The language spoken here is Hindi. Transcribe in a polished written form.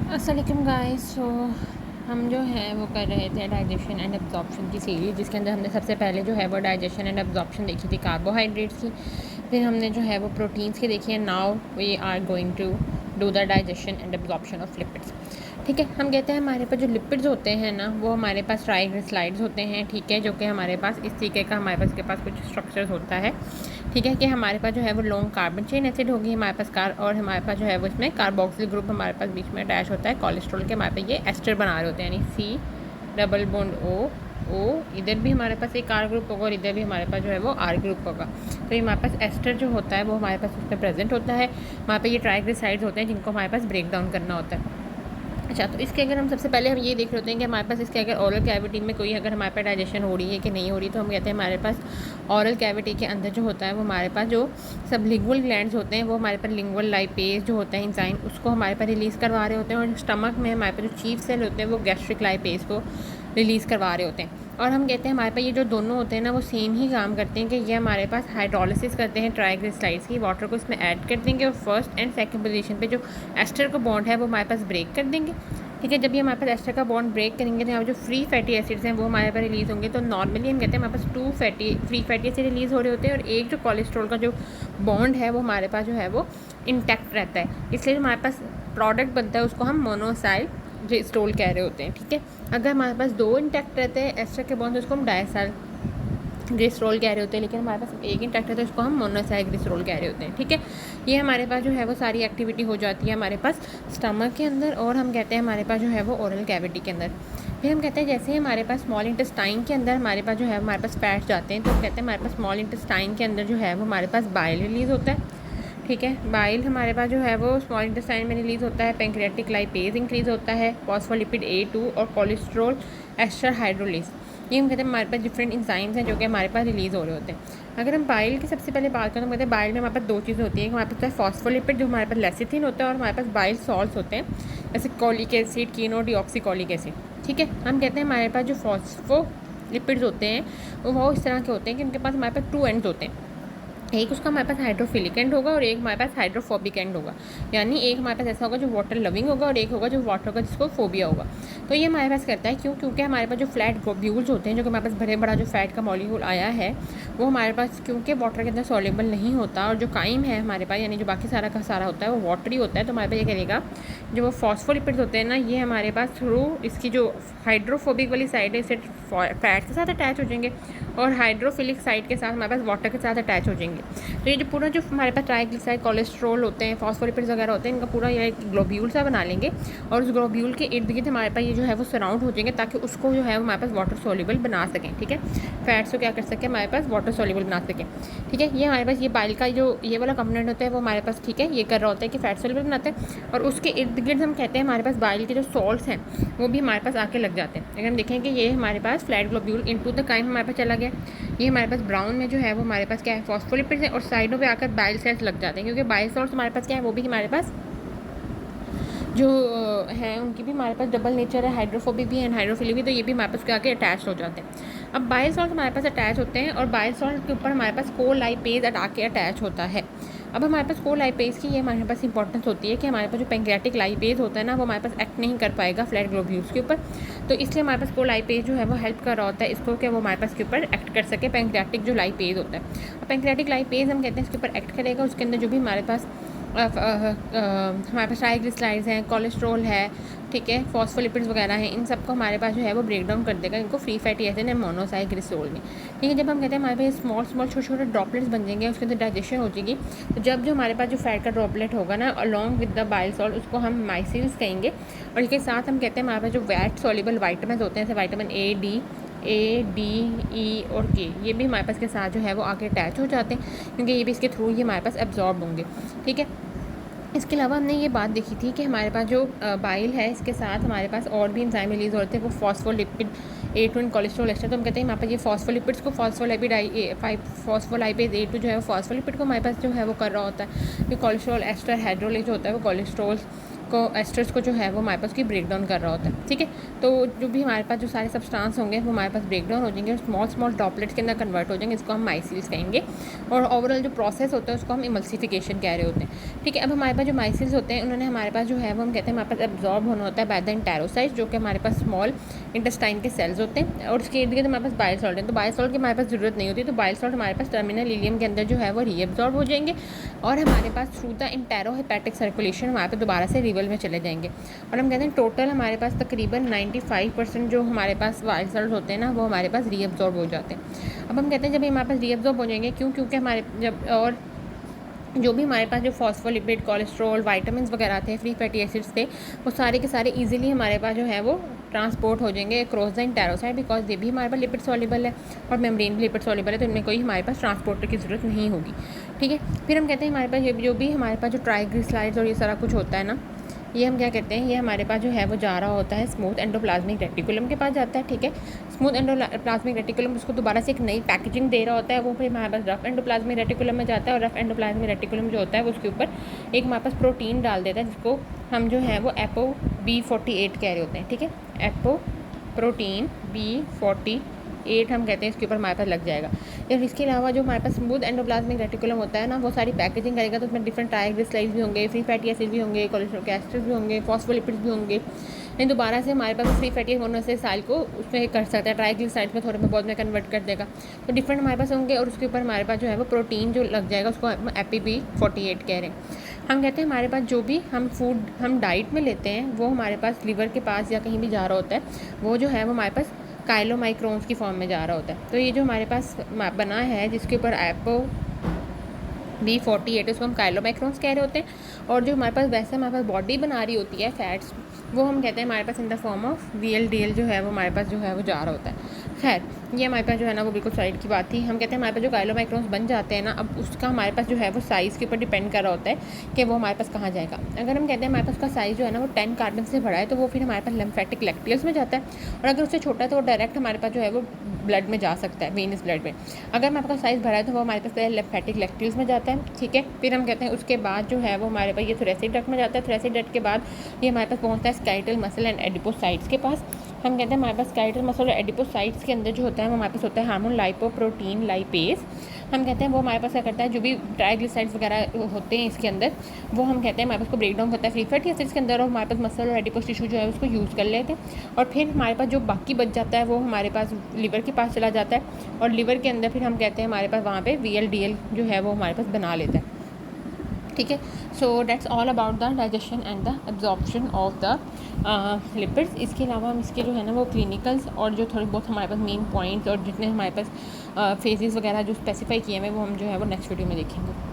अस्सलाम गाइस। सो हम जो है वो कर रहे थे डाइजेशन एंड एब्जॉर्प्शन की सीरीज, जिसके अंदर हमने सबसे पहले जो है वो डाइजेशन एंड एब्जॉर्प्शन देखी थी कार्बोहाइड्रेट्स की। फिर हमने जो है वो प्रोटीन्स की देखी है। Now we are going to do the digestion and absorption of lipids. ठीक है, हम कहते हैं हमारे पास जो लिपिड्स होते हैं ना, वो हमारे पास ट्राइग्लिसराइड्स होते हैं। ठीक है, जो कि हमारे पास इस तरीके का हमारे पास कुछ स्ट्रक्चर्स होता है। ठीक है, कि हमारे पास जो है वो लॉन्ग कार्बन चेन एसिड होगी हमारे पास और हमारे पास जो है वो इसमें कार्बोक्सिल ग्रुप हमारे पास बीच में अटैच होता है कोलेस्ट्रॉल के। हमारे पास ये एस्टर बना रहे होते हैं, यानी सी डबल बॉन्ड ओ इधर भी हमारे पास एक आर ग्रुप होगा और इधर भी हमारे पास जो है वो आर ग्रुप होगा। तो ये हमारे पास एस्टर जो होता है वो हमारे पास उसमें प्रेजेंट होता है। हमारे पास ये ट्राइग्लिसराइड्स होते हैं जिनको हमारे पास ब्रेक डाउन करना होता है। अच्छा, तो इसके अगर हम सबसे पहले हम ये देख रहे होते हैं कि हमारे पास इसके अगर ओरल कैविटी में कोई अगर हमारे पास डाइजेशन हो रही है कि नहीं हो रही, तो हम कहते हैं हमारे पास ओरल कैविटी के अंदर जो होता है वो हमारे पास जो सबलिंगुअल ग्लैंड्स होते हैं वो हमारे पास लिंगुअल लाइपेज जो होता है इंजाइम उसको हमारे पास रिलीज़ करवा रहे होते हैं। और स्टमक में हमारे पास जो चीफ सेल होते हैं वो गैस्ट्रिक लाइपेज को रिलीज़ करवा रहे होते हैं। और हम कहते हैं हमारे पास ये जो दोनों होते हैं ना वो सेम ही काम करते हैं कि ये हमारे पास हाइड्रोलिसिस करते हैं ट्राइग्लिसराइड्स की, वाटर को इसमें ऐड कर देंगे और फर्स्ट एंड सेकंड पोजीशन पे जो एस्टर का बॉन्ड है वो हमारे पास ब्रेक कर देंगे। ठीक है, जब ये हमारे पास एस्टर का बॉन्ड ब्रेक करेंगे तो यहाँ जो फ्री फैटी एसिड्स हैं वो हमारे पास रिलीज़ होंगे। तो नॉर्मली हम कहते हैं हमारे पास फ्री फैटी एसिड रिलीज़ हो रहे होते हैं और एक जो कोलेस्ट्रॉल का जो बॉन्ड है वो हमारे पास जो है वो इंटैक्ट रहता है। इसलिए जो हमारे पास प्रोडक्ट बनता है उसको हम मोनोसाइल ग्लिसरॉल कह रहे होते हैं। ठीक है, अगर हमारे पास दो इंटैक्ट रहते हैं एस्टर के बॉन्ड तो उसको हम डायसाइल ग्लिसरॉल कह रहे होते हैं, लेकिन हमारे पास एक इंटैक्ट है तो इसको हम मोनोसाइल ग्लिसरॉल कह रहे होते हैं। ठीक है, ये हमारे पास जो है वो सारी एक्टिविटी हो जाती है हमारे पास स्टमक के अंदर और हम कहते हैं हमारे पास जो है वो ओरल कैविटी के अंदर। फिर हम कहते हैं जैसे ही हमारे पास स्मॉल इंटेस्टाइन के अंदर हमारे पास जो है हमारे पास फैट्स जाते हैं, तो हम कहते हैं हमारे पास स्मॉल इंटेस्टाइन के अंदर जो है वो हमारे पास बाइल रिलीज़ होता है। ठीक है, बाइल हमारे पास जो है वो स्मॉल इंटेस्टाइन में रिलीज़ होता है। पेंक्रियाटिक लाइपेज इंक्रीज़ होता है, फॉस्फोलिपिड A2 और कोलेस्ट्रॉल एस्टर हाइड्रोलिस, ये हम कहते हैं हमारे पास डिफरेंट इंजाइम्स हैं जो कि हमारे पास रिलीज़ हो रहे होते हैं। अगर हम बाइल की सबसे पहले बात करें तो कहते हैं बाइल में हमारे पास दो चीज़ें होती हैं। हमारे पास फॉस्फोलिपिड जो हमारे पास लेसिथिन होता है और हमारे पास बाइल सॉल्ट्स होते हैं जैसे कॉलिक एसिड, कीनो, डिऑक्सीकॉलिक एसिड। ठीक है, हम कहते हैं हमारे पास जो फॉस्फोलिपिड्स होते हैं वो इस तरह के होते हैं कि उनके पास हमारे पास टू एंड्स होते हैं। एक उसका हमारे पास हाइड्रोफिलिक एंड होगा और एक हमारे पास हाइड्रोफोबिक एंड होगा, यानी एक हमारे पास ऐसा होगा जो वाटर लविंग होगा और एक होगा जो वाटर का जिसको फोबिया होगा। तो ये हमारे पास करता है क्योंकि हमारे पास जो फ्लैट ग्लोब्यूल्स होते हैं जो कि हमारे पास बड़ा जो फैट का मॉलिक्यूल आया है वो हमारे पास क्योंकि वाटर के अंदर सॉल्युबल नहीं होता और जो काइम है हमारे पास यानी जो बाकी सारा का सारा होता है वो वाटरी होता है। तो हमारे पास ये करेगा जो वो फॉस्फोलिपिड्स होते हैं ना, ये हमारे पास थ्रू इसकी जो हाइड्रोफोबिक वाली साइड है इससे फैट के साथ अटैच हो जाएंगे और हाइड्रोफिलिक साइड के साथ हमारे पास वाटर के साथ अटैच हो जाएंगे। तो ये जो पूरा जो हमारे पास ट्राइग्लिसराइड, कोलेस्ट्रॉल होते हैं, फॉस्फोलिपिड्स वगैरह होते हैं, इनका पूरा ये ग्लोब्यूल सा बना लेंगे और उस ग्लोब्यूल के इर्द गिर्द हमारे पास ये जो है वो सराउंड हो जाएंगे ताकि उसको जो है वो हमारे पास वाटर सोल्यूबल बना सकें। ठीक है, फैट्स को क्या कर सकें हमारे पास वाटर सोल्यूबल बना सकें। ठीक है, ये हमारे पास ये बाइल का जो ये वाला कंपोनेंट होता है वो हमारे पास ठीक है ये कर रहा होता है कि फैट सोल्यूबल बनाते हैं और उसके इर्द गिर्द हम कहते हैं हमारे पास बाइल के जो सॉल्ट्स हैं वो भी हमारे पास आके लग जाते हैं। अगर हम देखें कि ये हमारे पास flat globule into the chyme हमारे पास चला गया, ये हमारे पास ब्राउन में जो है वो हमारे पास क्या है फॉस्फोलिपिड्स है और साइडों पे आकर बाइल सेल्स लग जाते हैं क्योंकि बाइल सॉल्ट्स हमारे पास क्या है वो भी हमारे पास जो है उनकी भी हमारे पास डबल नेचर है, हाइड्रोफोबिक भी है हाइड्रोफिलिक भी, तो ये भी हमारे पास आके अटैच हो जाते हैं। अब बाइल सॉल्ट हमारे पास अटैच होते हैं और बाइल सॉल्ट के ऊपर हमारे पास कोलाइपेज आके अटैच होता है। अब हमारे पास कोलाइपेज की ये हमारे पास इंपॉर्टेंस होती है कि हमारे पास जो पेंक्रियाटिक लाइपेज होता है ना वो हमारे पास एक्ट नहीं कर पाएगा फ्लैट ग्लोब्यूल्स के ऊपर, तो इसलिए हमारे पास कोलाइपेज जो है वो हेल्प कर रहा होता है इसको कि वो हमारे पास के ऊपर एक्ट कर सके पेंक्रियाटिक जो लाइपेज होता है। पेंक्रियाटिक लाइपेज हम कहते हैं इसके ऊपर एक्ट करेगा, उसके अंदर जो भी हमारे पास हमारे पास ट्राइग्लिसराइड्स हैं, कोलेस्ट्रॉल है, ठीक है, फॉस्फोलिपिड्स वगैरह हैं, इन सबको हमारे पास जो है वो ब्रेक डाउन कर देगा इनको free fatty acid and monoacyl glycerol में। ठीक है, जब हम कहते हैं हमारे पास स्मॉल छोटे छोटे ड्रॉपलेट्स बन जाएंगे उसके अंदर डाइजेशन हो जाएगी, तो जब जो हमारे पास जो फैट का ड्रॉपलेट होगा ना along with the bile salt उसको हम माइसिल्स कहेंगे और इसके साथ हम कहते हैं हमारे पास जो वैट सॉल्युबल वाइटामिन होते हैं जैसे विटामिन ए डी ई और के, ये भी हमारे पास के साथ जो है वो आके अटैच हो जाते हैं क्योंकि ये भी इसके थ्रू ही हमारे पास एब्जॉर्ब होंगे। ठीक है, इसके अलावा हमने ये बात देखी थी कि हमारे पास जो बाइल है इसके साथ हमारे पास और भी एंजाइम रिलीज होते हैं वो phospholipid A2 and cholesterol ester. तो हम कहते हैं हमारे पास ये फॉस्फोलिपिड्स को फॉस्फोलाइपेज A2 जो है वो फॉस्फोलिपिड को हमारे पास जो है वो कर रहा होता है कि कोलेस्ट्रॉल एस्टर हाइड्रोलेज होता है वो कोलेस्ट्रॉल को एस्टर्स को जो है वो हमारे पास की ब्रेक डाउन कर रहा होता है, ठीक है। तो जो भी हमारे पास जो सारे सब्सटेंस होंगे वो हमारे पास ब्रेक डाउन हो जाएंगे और स्मॉल स्मॉल ड्रॉपलेट्स के अंदर कन्वर्ट हो जाएंगे, इसको हम माइसिल्स कहेंगे। और ओवरऑल जो प्रोसेस होता है उसको हम इमल्सिफिकेशन कह रहे होते हैं, ठीक है। अब हमारे पास जो माइसिल्स होते हैं उन्होंने हमारे पास जो है वो हम कहते हैं हमारे पास एब्जॉर्ब होना होता है बाय द एंटेरोसाइट्स, जो कि हमारे पास स्मॉल इंटेस्टाइन के सेल्स होते हैं, और उसके इर्द गिर्द हमारे पास बाइल सॉल्ट है। तो बाइल सॉल्ट की हमारे पास ज़रूरत नहीं होती, तो बाइल सॉल्ट हमारे पास टर्मिनल इलियम के अंदर जो है वो रीअब्जॉर्ब हो जाएंगे और हमारे पास थ्रू द इंटेरोहेपेटिक सर्कुलेशन हमारे पास दोबारा से रिवल में चले जाएंगे। और हम कहते हैं टोटल हमारे पास तकरीबन 95% जो हमारे पास बाइल सॉल्ट होते हैं ना वो हमारे पास रीअब्जॉर्ब हो जाते हैं। अब हम कहते हैं जब हमारे पास रीअब्जॉर्ब हो जाएंगे, क्योंकि हमारे जब और जो भी हमारे पास जो फॉस्फोलिपिड, कोलेस्ट्रॉल, वाइटामिन वगैरह थे, फ्री फैटी एसिड्स थे, वो सारे के सारे इजीली हमारे पास जो है वो ट्रांसपोर्ट हो जाएंगे अक्रॉस द इंटेरोसाइट, बिकॉज ये भी हमारे पास लिपिड सॉल्युबल है और मेम्ब्रेन भी लिपिड सॉल्युबल है, तो इनमें कोई हमारे पास ट्रांसपोर्टर की ज़रूरत नहीं होगी, ठीक है। फिर हम कहते हैं हमारे पास जो भी हमारे पास जो ट्राइग्लिसराइड्स और ये सारा कुछ होता है ना, ये हम क्या कहते हैं, ये हमारे पास जो है वो जा रहा होता है स्मूथ एंडोप्लाज्मिक रेटिकुलम के पास जाता है, ठीक है। स्मूथ एंडोप्लाज्मिक रेटिकुलम उसको दोबारा से एक नई पैकेजिंग दे रहा होता है, वो फिर हमारे पास रफ एंडोप्लाज्मिक रेटिकुलम में जाता है और रफ एंडोप्लाज्मिक रेटिकुलम जो होता है वो उसके ऊपर एक हमारे पास प्रोटीन डाल देता है जिसको हम जो है वो ApoB48 कह रहे होते हैं, ठीक है। एपो प्रोटीन B48 हम कहते हैं, इसके ऊपर हमारे पास लग जाएगा। और इसके अलावा जो हमारे पास स्मूथ एंडोप्लाज्मिक रेटिकुलम होता है ना, वो सारी पैकेजिंग करेगा, तो उसमें डिफरेंट ट्राइग्लिसराइड्स भी होंगे, फ्री फैटी एसिड भी होंगे, कोलेस्ट्रॉल के एस्टर्स भी होंगे, फॉस्फोलिपिड्स भी होंगे। नहीं दोबारा से हमारे पास फ्री फैटी मोनोसाइड को उसमें कर सकता है, ट्राइग्लिसराइड्स में थोड़े में बहुत में कन्वर्ट कर देगा, तो डिफरेंट हमारे पास होंगे। और उसके ऊपर हमारे पास जो है वो प्रोटीन जो लग जाएगा उसको हम ApoB48 कह रहे हैं। हम कहते हैं हमारे पास जो भी हम फूड हम डाइट में लेते हैं वो हमारे पास लीवर के पास या कहीं भी जा रहा होता है, वो जो है वो हमारे पास काइलोमाइक्रोन्स की फॉर्म में जा रहा होता है। तो ये जो हमारे पास बना है जिसके ऊपर ApoB48 उसको हम काइलोमाइक्रोन्स कह रहे होते हैं। और जो हमारे पास वैसे हमारे पास बॉडी बना रही होती है फैट्स, वो हम कहते हैं हमारे पास in the form of VLDL जो है वो हमारे पास जो है वो जा रहा होता है। खैर ये हमारे पास जो है ना वो बिल्कुल साइड की बात थी। हम कहते हैं हमारे पास जो काइलोमाइक्रोन्स बन जाते हैं ना, अब उसका हमारे पास जो है वो साइज़ के ऊपर डिपेंड कर रहा होता है कि वो हमारे पास कहाँ जाएगा। अगर हम कहते हैं हमारे पास उसका साइज़ जो है ना वो 10 कार्बन से बड़ा है, तो वो फिर हमारे पास लिम्फेटिक लैक्टियल्स में जाता है, और अगर उससे छोटा है तो वो डायरेक्ट हमारे पास जो है वो ब्लड में जा सकता है, वेनस ब्लड में। अगर हमारे पास साइज़ भरा है तो वो हमारे पास लिम्फेटिक लैक्टियल्स में जाता है, ठीक है। फिर हम कहते हैं उसके बाद जो है वो हमारे पास ये थोरेसिक डक्ट में जाता है, थोरेसिक डक्ट के बाद ये हमारे पास पहुँचता है स्केलेटल मसल एंड एडिपोसाइट्स के पास। हम कहते हैं हमारे पास स्केलेटल मसल और एडिपोसाइट्स के अंदर जो होता है वो हमारे पास होता है हार्मोन लाइपोप्रोटीन लाइपेज। हम कहते हैं वो हमारे पास क्या करता है, जो भी ट्राइग्लिसराइड्स वगैरह होते हैं इसके अंदर, वो हम कहते हैं हमारे पास को ब्रेक डाउन करता है फ्री फैटी एसिड्स के अंदर, और हमारे पास मसल और एडिपोस टिश्यू जो है उसको यूज़ कर लेते हैं। और फिर हमारे पास जो बाकी बच जाता है वो हमारे पास लीवर के पास चला जाता है, और लीवर के अंदर फिर हम कहते हैं हमारे पास वहाँ पर VLDL जो है वो हमारे पास बना लेता है, ठीक है। So that's all about the digestion and the absorption of the lipids. इसके अलावा हम इसके जो है ना वो क्लिनिकल्स और जो थोड़े बहुत हमारे पास मेन पॉइंट्स और जितने हमारे पास फेजेस वगैरह जो स्पेसिफाई किए हैं वो हम जो है वो नेक्स्ट वीडियो में देखेंगे।